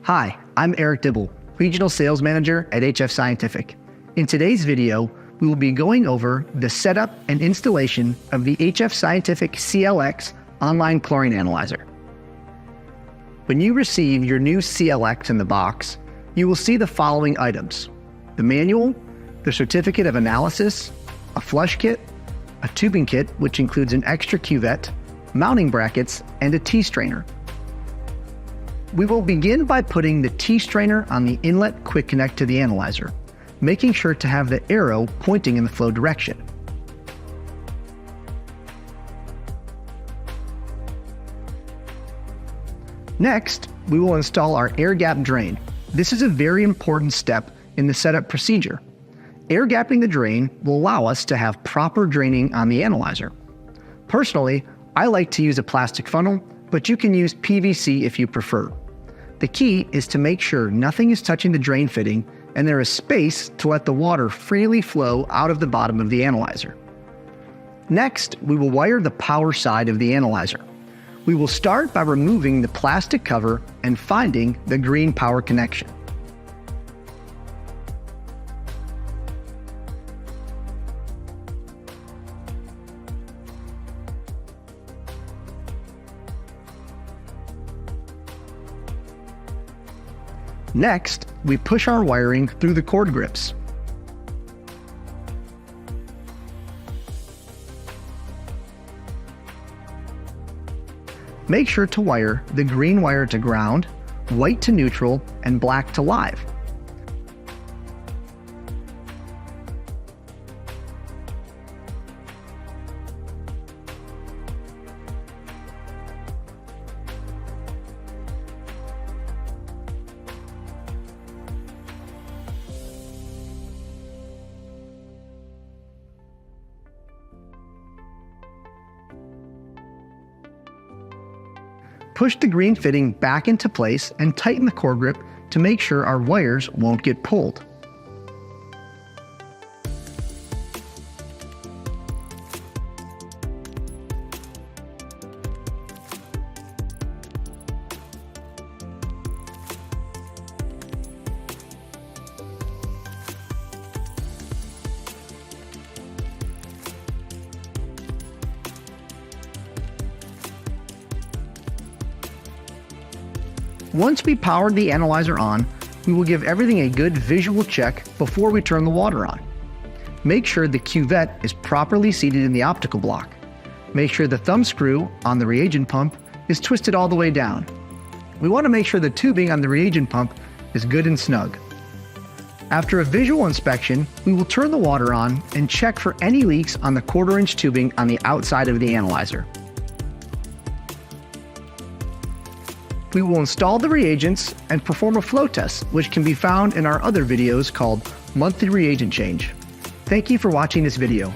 Hi, I'm Eric Dibble, Regional Sales Manager at HF Scientific. In today's video, we will be going over the setup and installation of the HF Scientific CLX online chlorine analyzer. When you receive your new CLX in the box, you will see the following items: the manual, the certificate of analysis, a flush kit, a tubing kit which includes an extra cuvette, mounting brackets, and a T-strainer. We will begin by putting the T-strainer on the inlet quick connect to the analyzer, making sure to have the arrow pointing in the flow direction. Next, we will install our air gap drain. This is a very important step in the setup procedure. Air gapping the drain will allow us to have proper draining on the analyzer. Personally, I like to use a plastic funnel, but you can use PVC if you prefer. The key is to make sure nothing is touching the drain fitting and there is space to let the water freely flow out of the bottom of the analyzer. Next, we will wire the power side of the analyzer. We will start by removing the plastic cover and finding the green power connection. Next, we push our wiring through the cord grips. Make sure to wire the green wire to ground, white to neutral, and black to live. Push the green fitting back into place and tighten the cord grip to make sure our wires won't get pulled. Once we powered the analyzer on, we will give everything a good visual check before we turn the water on. Make sure the cuvette is properly seated in the optical block. Make sure the thumb screw on the reagent pump is twisted all the way down. We want to make sure the tubing on the reagent pump is good and snug. After a visual inspection, we will turn the water on and check for any leaks on the 1/4-inch tubing on the outside of the analyzer. We will install the reagents and perform a flow test, which can be found in our other videos called Monthly Reagent Change. Thank you for watching this video.